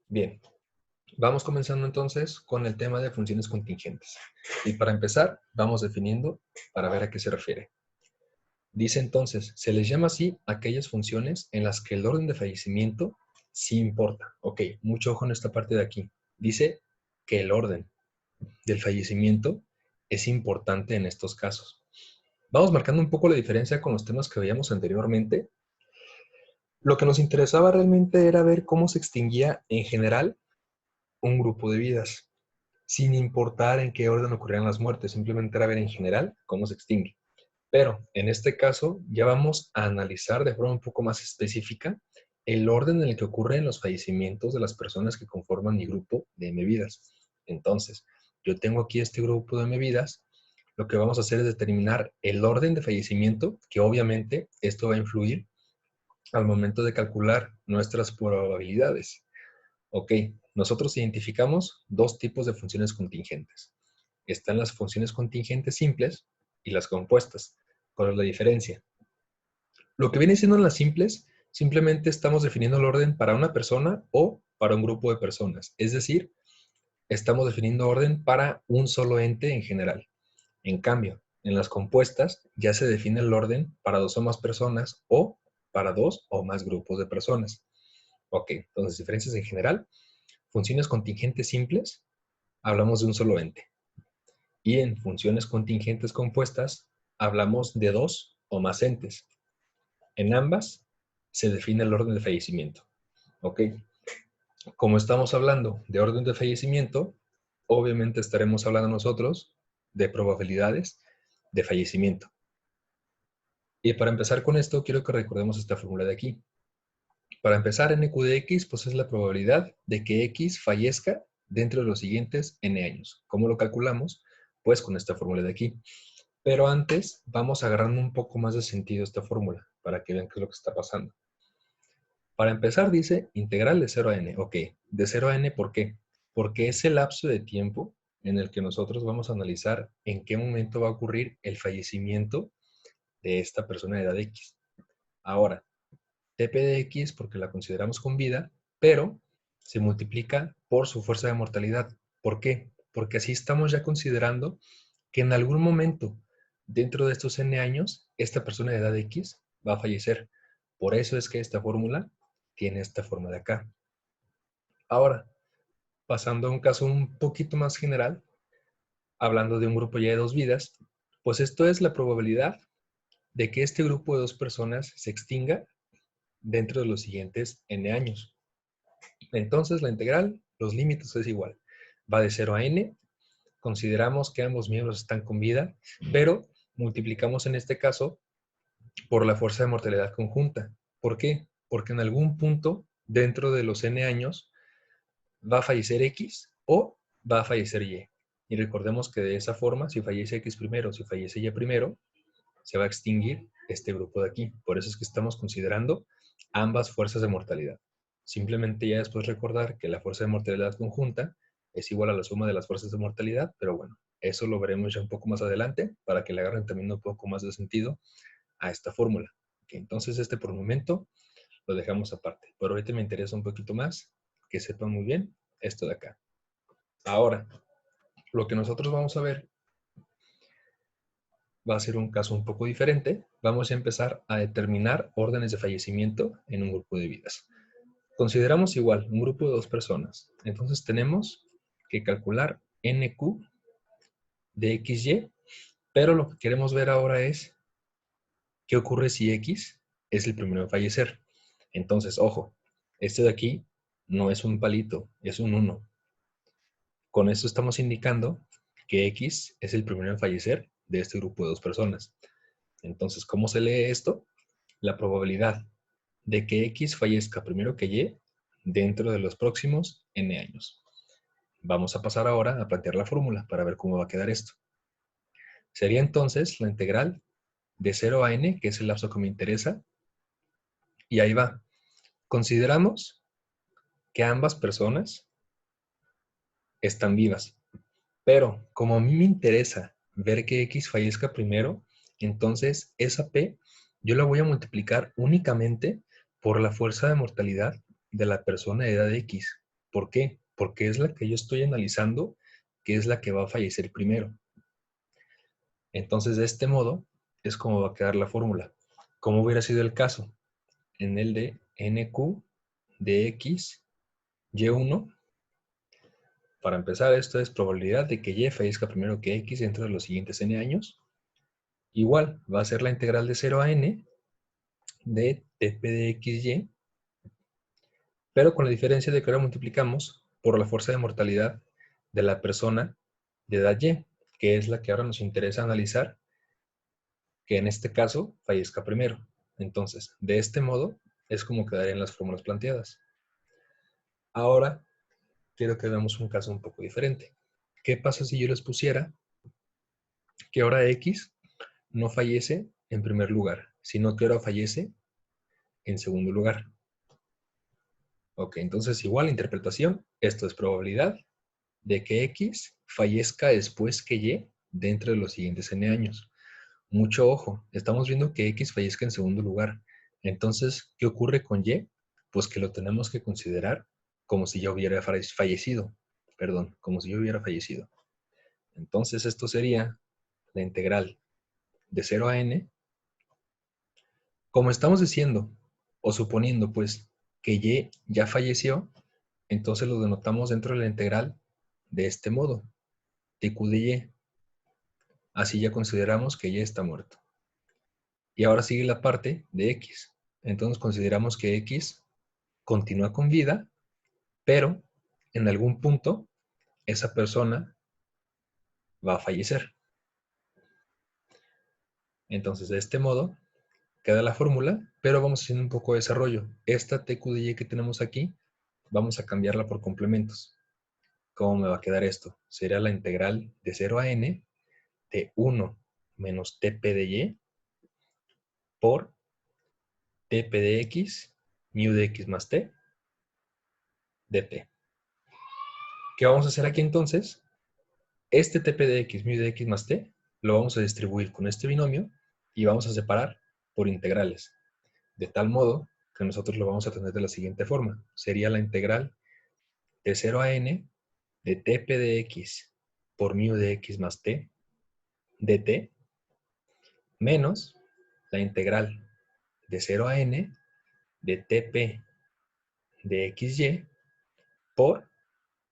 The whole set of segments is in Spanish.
Bien, vamos comenzando entonces con el tema de funciones contingentes. Y para empezar, vamos definiendo para ver a qué se refiere. Dice entonces, se les llama así a aquellas funciones en las que el orden de fallecimiento sí importa. Ok, mucho ojo en esta parte de aquí. Dice que el orden del fallecimiento es importante en estos casos. Vamos marcando un poco la diferencia con los temas que veíamos anteriormente. Lo que nos interesaba realmente era ver cómo se extinguía en general un grupo de vidas, sin importar en qué orden ocurrían las muertes, simplemente era ver en general cómo se extingue. Pero en este caso ya vamos a analizar de forma un poco más específica el orden en el que ocurren los fallecimientos de las personas que conforman mi grupo de M-Vidas. Entonces, yo tengo aquí este grupo de M-Vidas, lo que vamos a hacer es determinar el orden de fallecimiento, que obviamente esto va a influir al momento de calcular nuestras probabilidades. Ok, nosotros identificamos dos tipos de funciones contingentes. Están las funciones contingentes simples y las compuestas. ¿Cuál es la diferencia? Lo que viene siendo las simples, simplemente estamos definiendo el orden para una persona o para un grupo de personas. Es decir, estamos definiendo orden para un solo ente en general. En cambio, en las compuestas ya se define el orden para dos o más personas o para dos o más grupos de personas. Ok, entonces diferencias en general. Funciones contingentes simples, hablamos de un solo ente. Y en funciones contingentes compuestas, hablamos de dos o más entes. En ambas se define el orden de fallecimiento. ¿Ok? Como estamos hablando de orden de fallecimiento, obviamente estaremos hablando nosotros de probabilidades de fallecimiento. Y para empezar con esto, quiero que recordemos esta fórmula de aquí. Para empezar, NQ de X, pues es la probabilidad de que X fallezca dentro de los siguientes N años. ¿Cómo lo calculamos? Pues con esta fórmula de aquí. Pero antes, vamos agarrando un poco más de sentido a esta fórmula, para que vean qué es lo que está pasando. Para empezar, dice integral de 0 a n. Ok, de 0 a n, ¿por qué? Porque es el lapso de tiempo en el que nosotros vamos a analizar en qué momento va a ocurrir el fallecimiento de esta persona de edad X. Ahora, TP de X porque la consideramos con vida, pero se multiplica por su fuerza de mortalidad. ¿Por qué? Porque así estamos ya considerando que en algún momento dentro de estos n años, esta persona de edad X va a fallecer. Por eso es que esta fórmula tiene esta forma de acá. Ahora, pasando a un caso un poquito más general, hablando de un grupo ya de dos vidas, pues esto es la probabilidad de que este grupo de dos personas se extinga dentro de los siguientes n años. Entonces la integral, los límites es igual. Va de 0 a n, consideramos que ambos miembros están con vida, pero multiplicamos en este caso por la fuerza de mortalidad conjunta. ¿Por qué? Porque en algún punto dentro de los n años va a fallecer X o va a fallecer Y. Y recordemos que de esa forma, si fallece X primero, si fallece Y primero, se va a extinguir este grupo de aquí. Por eso es que estamos considerando ambas fuerzas de mortalidad. Simplemente ya después recordar que la fuerza de mortalidad conjunta es igual a la suma de las fuerzas de mortalidad, pero bueno, eso lo veremos ya un poco más adelante para que le agarren también un poco más de sentido a esta fórmula. Entonces este por el momento lo dejamos aparte. Pero ahorita me interesa un poquito más que sepan muy bien esto de acá. Ahora, lo que nosotros vamos a ver va a ser un caso un poco diferente. Vamos a empezar a determinar órdenes de fallecimiento en un grupo de vidas. Consideramos igual un grupo de dos personas. Entonces tenemos que calcular NQ de XY, pero lo que queremos ver ahora es qué ocurre si X es el primero en fallecer. Entonces, ojo, este de aquí no es un palito, es un 1. Con esto estamos indicando que X es el primero en fallecer de este grupo de dos personas. Entonces, ¿cómo se lee esto? La probabilidad de que X fallezca primero que Y dentro de los próximos N años. Vamos a pasar ahora a plantear la fórmula para ver cómo va a quedar esto. Sería entonces la integral de 0 a N, que es el lapso que me interesa, y ahí va. Consideramos que ambas personas están vivas, pero como a mí me interesa ver que X fallezca primero, entonces esa P yo la voy a multiplicar únicamente por la fuerza de mortalidad de la persona de edad X. ¿Por qué? Porque es la que yo estoy analizando, que es la que va a fallecer primero. Entonces, de este modo, es como va a quedar la fórmula. ¿Cómo hubiera sido el caso? En el de NQ de X, Y1. Para empezar, esto es probabilidad de que Y fallezca primero que X dentro de los siguientes N años. Igual, va a ser la integral de 0 a N de TP de XY, pero con la diferencia de que ahora multiplicamos por la fuerza de mortalidad de la persona de edad Y, que es la que ahora nos interesa analizar, que en este caso fallezca primero. Entonces, de este modo es como quedarían las fórmulas planteadas. Ahora, quiero que veamos un caso un poco diferente. ¿Qué pasa si yo les pusiera que ahora X no fallece en primer lugar, sino que ahora fallece en segundo lugar? Ok, entonces igual interpretación, esto es probabilidad de que X fallezca después que Y dentro de los siguientes N años. Mucho ojo, estamos viendo que X fallezca en segundo lugar. Entonces, ¿qué ocurre con Y? Pues que lo tenemos que considerar como si ya hubiera fallecido. Perdón, como si yo hubiera fallecido. Entonces, esto sería la integral de 0 a N. Como estamos diciendo, o suponiendo, pues, que Y ya falleció, entonces lo denotamos dentro de la integral de este modo, TQ de Y. Así ya consideramos que Y está muerto. Y ahora sigue la parte de X. Entonces consideramos que X continúa con vida, pero en algún punto esa persona va a fallecer. Entonces, de este modo, queda la fórmula, pero vamos haciendo un poco de desarrollo. Esta TQ de Y que tenemos aquí, vamos a cambiarla por complementos. ¿Cómo me va a quedar esto? Sería la integral de 0 a N de 1 menos TP de Y por TP de X, mu de X más T, dt. ¿Qué vamos a hacer aquí entonces? Este TP de X, mu de X más T, lo vamos a distribuir con este binomio y vamos a separar por integrales. De tal modo que nosotros lo vamos a tener de la siguiente forma. Sería la integral de 0 a N de TP de X por mu de X más T, dt, menos la integral de 0 a N de TP de XY por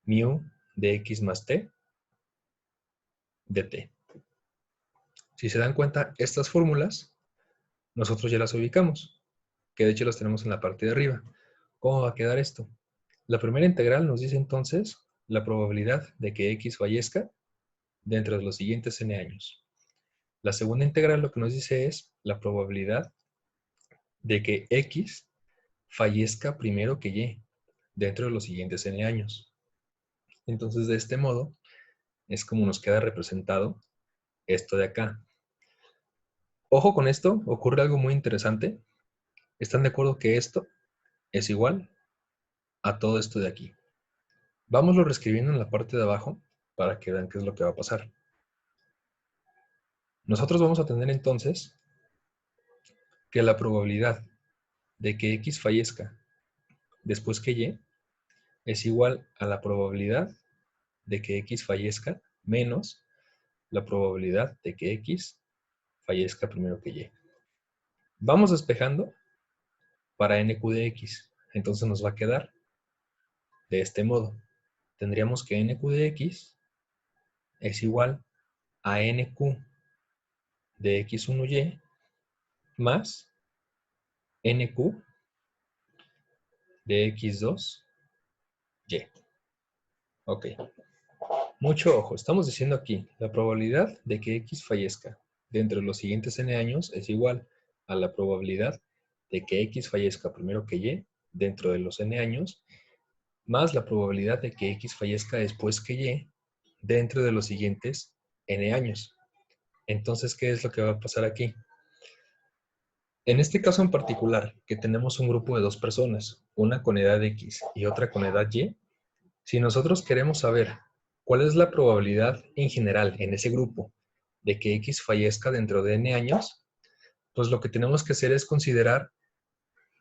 mu de X más T, dt. Si se dan cuenta, estas fórmulas nosotros ya las ubicamos, que de hecho las tenemos en la parte de arriba. ¿Cómo va a quedar esto? La primera integral nos dice entonces la probabilidad de que X fallezca dentro de los siguientes n años. La segunda integral lo que nos dice es la probabilidad de que X fallezca primero que Y dentro de los siguientes n años. Entonces, de este modo, es como nos queda representado esto de acá. Ojo con esto, ocurre algo muy interesante. ¿Están de acuerdo que esto es igual a todo esto de aquí? Vámoslo reescribiendo en la parte de abajo para que vean qué es lo que va a pasar. Nosotros vamos a tener entonces que la probabilidad de que X fallezca después que Y es igual a la probabilidad de que X fallezca menos la probabilidad de que X fallezca primero que Y. Vamos despejando para NQ de X. Entonces nos va a quedar de este modo. Tendríamos que NQ de X es igual a NQ de X1Y más NQ de X2Y. Ok. Mucho ojo. Estamos diciendo aquí, la probabilidad de que X fallezca dentro de los siguientes n años es igual a la probabilidad de que X fallezca primero que Y dentro de los n años, más la probabilidad de que X fallezca después que Y dentro de los siguientes n años. Entonces, ¿qué es lo que va a pasar aquí? En este caso en particular, que tenemos un grupo de dos personas, una con edad X y otra con edad Y, si nosotros queremos saber cuál es la probabilidad en general en ese grupo de que X fallezca dentro de n años, pues lo que tenemos que hacer es considerar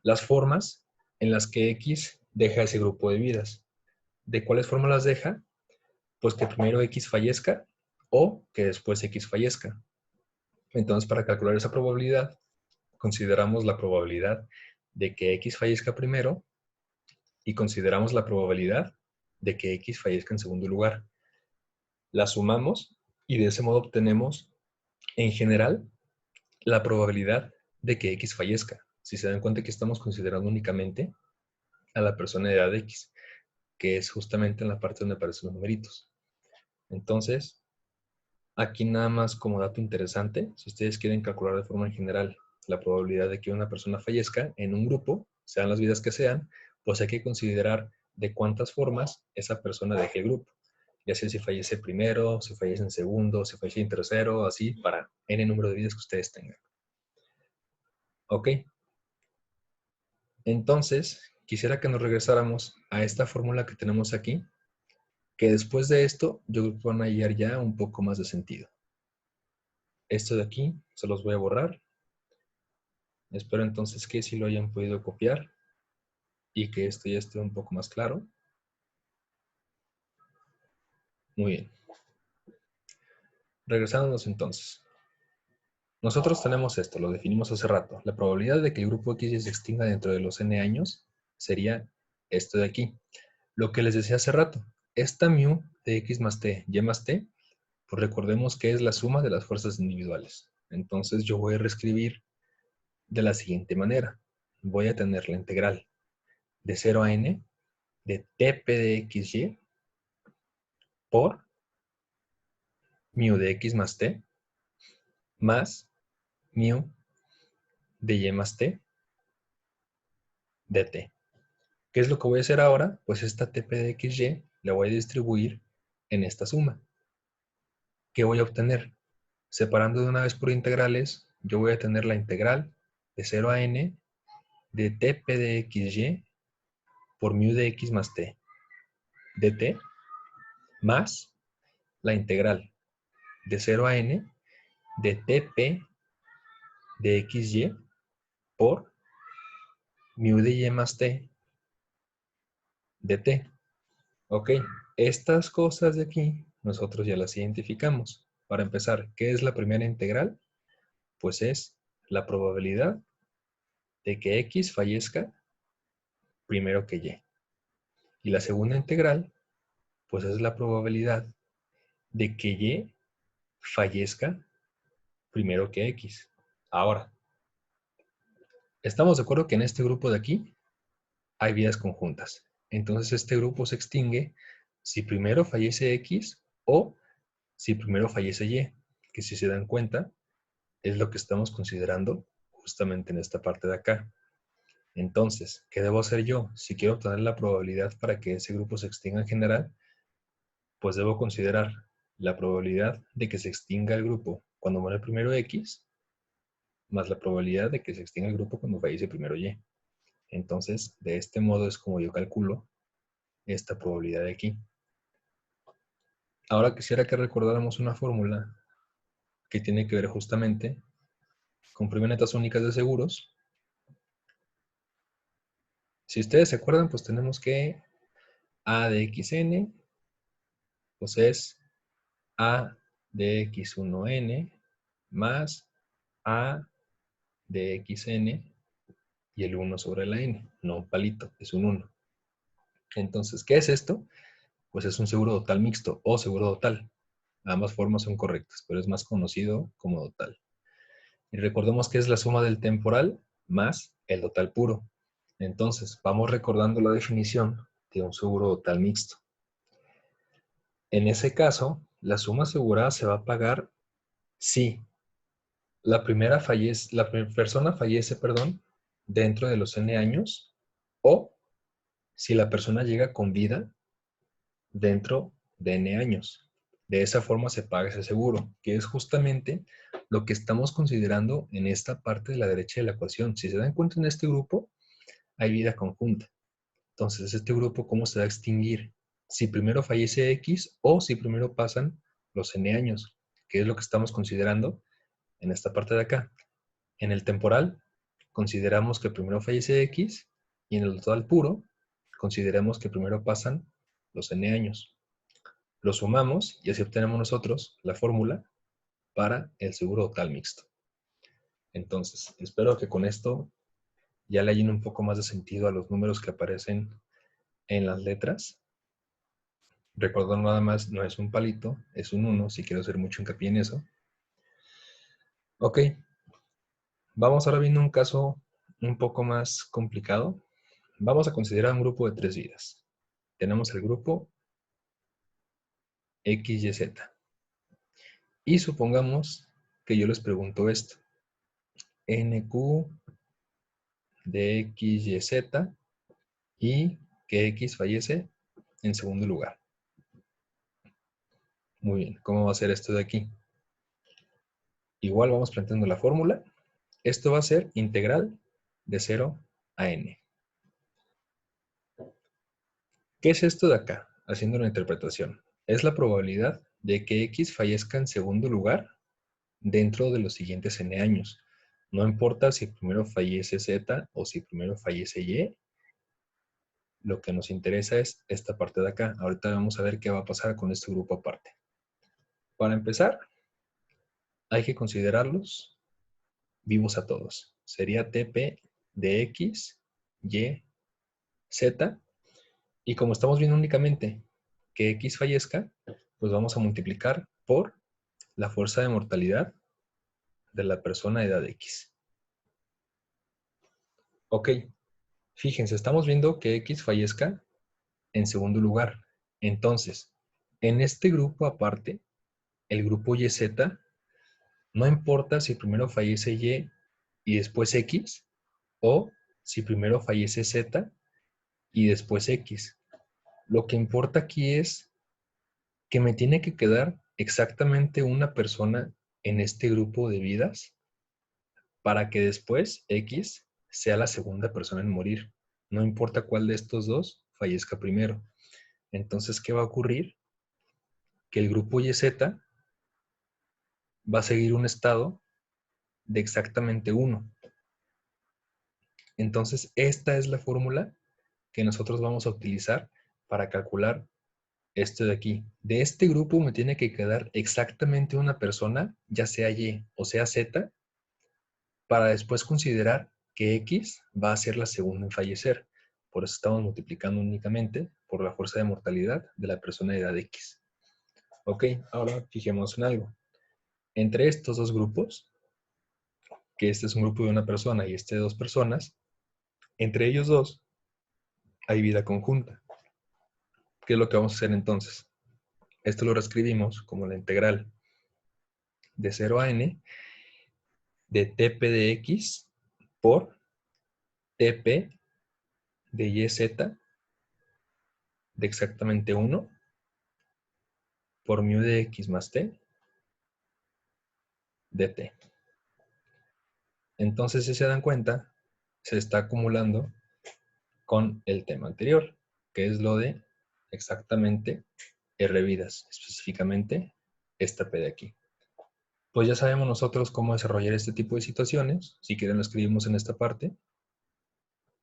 las formas en las que X deja ese grupo de vidas. ¿De cuáles fórmulas deja? Pues que primero X fallezca o que después X fallezca. Entonces, para calcular esa probabilidad, consideramos la probabilidad de que X fallezca primero y consideramos la probabilidad de que X fallezca en segundo lugar. La sumamos y de ese modo obtenemos, en general, la probabilidad de que X fallezca. Si se dan cuenta que estamos considerando únicamente a la persona de edad X, que es justamente en la parte donde aparecen los numeritos. Entonces, aquí nada más como dato interesante, si ustedes quieren calcular de forma en general la probabilidad de que una persona fallezca en un grupo, sean las vidas que sean, pues hay que considerar de cuántas formas esa persona deje el grupo. Ya sea si fallece primero, si fallece en segundo, si fallece en tercero, así para n número de vidas que ustedes tengan. Ok. Entonces, quisiera que nos regresáramos a esta fórmula que tenemos aquí, que después de esto yo creo que van a hallar ya un poco más de sentido. Esto de aquí se los voy a borrar. Espero entonces que sí lo hayan podido copiar y que esto ya esté un poco más claro. Muy bien. Regresándonos entonces. Nosotros tenemos esto, lo definimos hace rato. La probabilidad de que el grupo X se extinga dentro de los n años sería esto de aquí. Lo que les decía hace rato, esta mu de X más T, Y más T, pues recordemos que es la suma de las fuerzas individuales. Entonces yo voy a reescribir de la siguiente manera. Voy a tener la integral de 0 a n de Tp de XY por mu de X más T más mu de Y más T de T. ¿Qué es lo que voy a hacer ahora? Pues esta Tp de XY la voy a distribuir en esta suma. ¿Qué voy a obtener? Separando de una vez por integrales, yo voy a tener la integral de 0 a n de Tp de XY por mu de X más T dt más la integral de 0 a n de Tp de XY por mu de Y más T dt. Ok, estas cosas de aquí nosotros ya las identificamos. Para empezar, ¿qué es la primera integral? Pues es la probabilidad de que X fallezca primero que Y. Y la segunda integral, pues es la probabilidad de que Y fallezca primero que X. Ahora, estamos de acuerdo que en este grupo de aquí hay vidas conjuntas. Entonces este grupo se extingue si primero fallece X o si primero fallece Y, que si se dan cuenta es lo que estamos considerando justamente en esta parte de acá. Entonces, ¿qué debo hacer yo? Si quiero obtener la probabilidad para que ese grupo se extinga en general, pues debo considerar la probabilidad de que se extinga el grupo cuando muere primero X, más la probabilidad de que se extinga el grupo cuando fallece primero Y. Entonces, de este modo es como yo calculo esta probabilidad de aquí. Ahora quisiera que recordáramos una fórmula que tiene que ver justamente con camionetas únicas de seguros. Si ustedes se acuerdan, pues tenemos que A de xn, pues es A de x1n más A de xn y el 1 sobre la n, no un palito, es un 1. Entonces, ¿qué es esto? Pues es un seguro total mixto o seguro total. Ambas formas son correctas, pero es más conocido como total. Y recordemos que es la suma del temporal más el total puro. Entonces, vamos recordando la definición de un seguro total mixto. En ese caso, la suma asegurada se va a pagar si la persona fallece, dentro de los n años o si la persona llega con vida dentro de n años. De esa forma se paga ese seguro, que es justamente lo que estamos considerando en esta parte de la derecha de la ecuación. Si se dan cuenta, en este grupo hay vida conjunta. Entonces, este grupo, ¿cómo se va a extinguir? Si primero fallece X o si primero pasan los n años, que es lo que estamos considerando en esta parte de acá. En el temporal, consideramos que primero fallece X y en el total puro, consideramos que primero pasan los n años. Lo sumamos y así obtenemos nosotros la fórmula para el seguro total mixto. Entonces, espero que con esto ya le hayan un poco más de sentido a los números que aparecen en las letras. Recordar nada más, no es un palito, es un 1, si quiero hacer mucho hincapié en eso. Ok, vamos ahora viendo un caso un poco más complicado. Vamos a considerar un grupo de 3 vidas. Tenemos el grupo XYZ. Y supongamos que yo les pregunto esto. NQ de XYZ y que X fallece en segundo lugar. Muy bien, ¿cómo va a ser esto de aquí? Igual vamos planteando la fórmula. Esto va a ser integral de 0 a n. ¿Qué es esto de acá? Haciendo una interpretación. Es la probabilidad de que X fallezca en segundo lugar dentro de los siguientes n años. No importa si primero fallece Z o si primero fallece Y. Lo que nos interesa es esta parte de acá. Ahorita vamos a ver qué va a pasar con este grupo aparte. Para empezar, hay que considerarlos vivos a todos. Sería TP de X, Y, Z. Y como estamos viendo únicamente que X fallezca, pues vamos a multiplicar por la fuerza de mortalidad de la persona de edad X. Ok, fíjense, estamos viendo que X fallezca en segundo lugar. Entonces, en este grupo aparte, el grupo YZ, no importa si primero fallece Y y después X, o si primero fallece Z y después X. Lo que importa aquí es que me tiene que quedar exactamente una persona en este grupo de vidas para que después X sea la segunda persona en morir. No importa cuál de estos dos fallezca primero. Entonces, ¿qué va a ocurrir? Que el grupo YZ va a seguir un estado de exactamente 1. Entonces, esta es la fórmula que nosotros vamos a utilizar para calcular esto de aquí. De este grupo me tiene que quedar exactamente una persona, ya sea Y o sea Z, para después considerar que X va a ser la segunda en fallecer. Por eso estamos multiplicando únicamente por la fuerza de mortalidad de la persona de edad X. Ok, ahora fijémonos en algo. Entre estos dos grupos, que este es un grupo de una persona y este de dos personas, entre ellos dos hay vida conjunta. ¿Qué es lo que vamos a hacer entonces? Esto lo reescribimos como la integral de 0 a n de TP de X por TP de YZ de exactamente 1 por mu de X más T de T. Entonces, si se dan cuenta, se está acumulando con el tema anterior, que es lo de exactamente R vidas, específicamente esta P de aquí. Pues ya sabemos nosotros cómo desarrollar este tipo de situaciones. Si quieren lo escribimos en esta parte.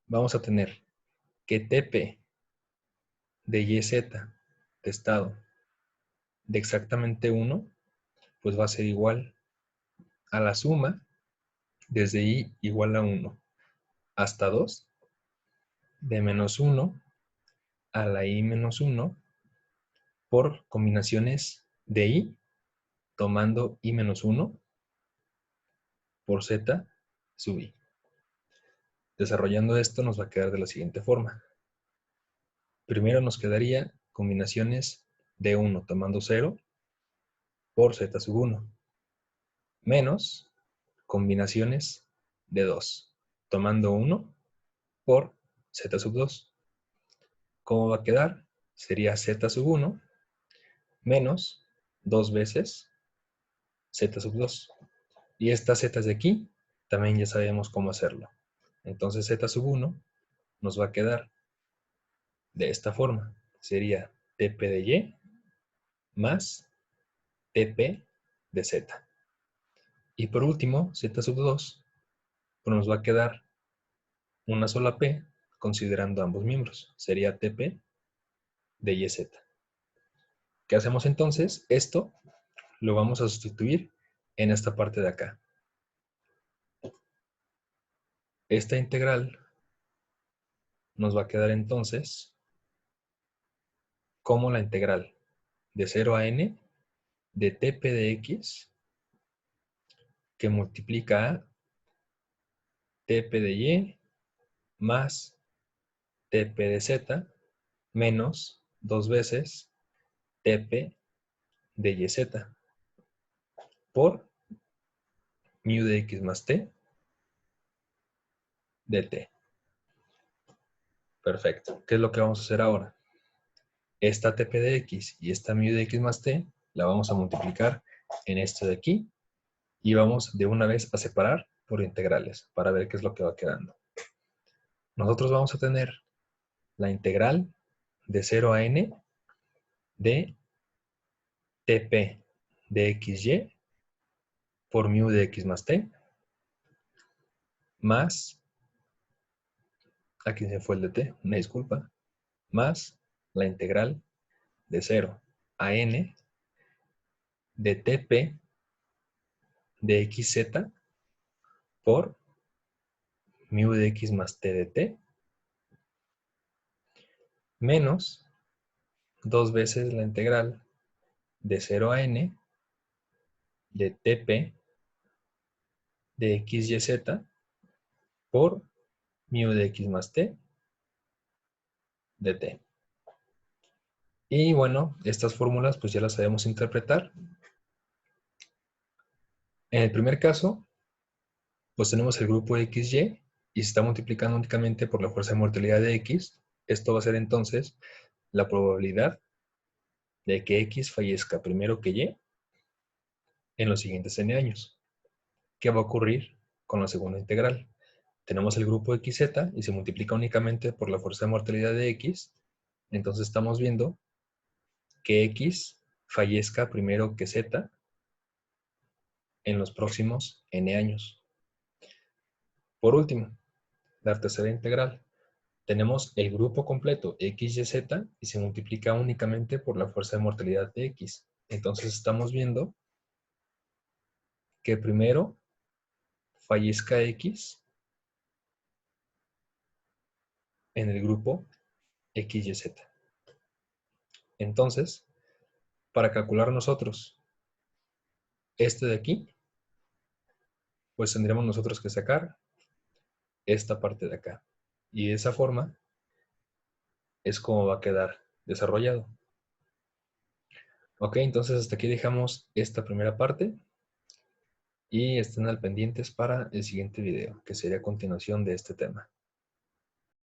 Vamos a tener que TP de YZ de estado de exactamente 1, pues va a ser igual a la suma desde Y igual a 1 hasta 2 de menos 1 a la Y menos 1 por combinaciones de Y tomando I menos 1 por Z sub I. Desarrollando esto nos va a quedar de la siguiente forma. Primero nos quedaría combinaciones de 1 tomando 0 por Z sub 1 menos combinaciones de 2 tomando 1 por Z sub 2. ¿Cómo va a quedar? Sería Z sub 1 menos 2 veces Z sub 2. Y estas Z de aquí también ya sabemos cómo hacerlo. Entonces Z sub 1 nos va a quedar de esta forma. Sería TP de Y más TP de Z. Y por último, Z sub 2 pues nos va a quedar una sola P considerando ambos miembros. Sería TP de YZ. ¿Qué hacemos entonces? Esto lo vamos a sustituir en esta parte de acá. Esta integral nos va a quedar entonces como la integral de 0 a n de tp de x que multiplica a tp de y más tp de z menos 2 veces tp de yz por mu de x más t de t. Perfecto. ¿Qué es lo que vamos a hacer ahora? Esta tp de x y esta mu de x más t la vamos a multiplicar en esto de aquí y vamos de una vez a separar por integrales para ver qué es lo que va quedando. Nosotros vamos a tener la integral de 0 a n de tp de xy por mu de x más t más, aquí se fue el de t, una disculpa, más la integral de 0 a n de tp de xz por mu de x más t de t menos 2 veces la integral de 0 a n de tp de xyz por mu de x más t de t. Y bueno, estas fórmulas pues ya las sabemos interpretar. En el primer caso, pues tenemos el grupo XY y se está multiplicando únicamente por la fuerza de mortalidad de X. Esto va a ser entonces la probabilidad de que X fallezca primero que Y en los siguientes n años. ¿Qué va a ocurrir con la segunda integral? Tenemos el grupo XZ y se multiplica únicamente por la fuerza de mortalidad de X. Entonces estamos viendo que X fallezca primero que Z en los próximos n años. Por último, la tercera integral. Tenemos el grupo completo x, y, z y se multiplica únicamente por la fuerza de mortalidad de x. Entonces estamos viendo que primero fallezca x en el grupo x, y, z. Entonces, para calcular nosotros este de aquí, pues tendremos nosotros que sacar esta parte de acá. Y de esa forma es como va a quedar desarrollado. Ok, entonces hasta aquí dejamos esta primera parte. Y estén al pendientes para el siguiente video, que sería a continuación de este tema.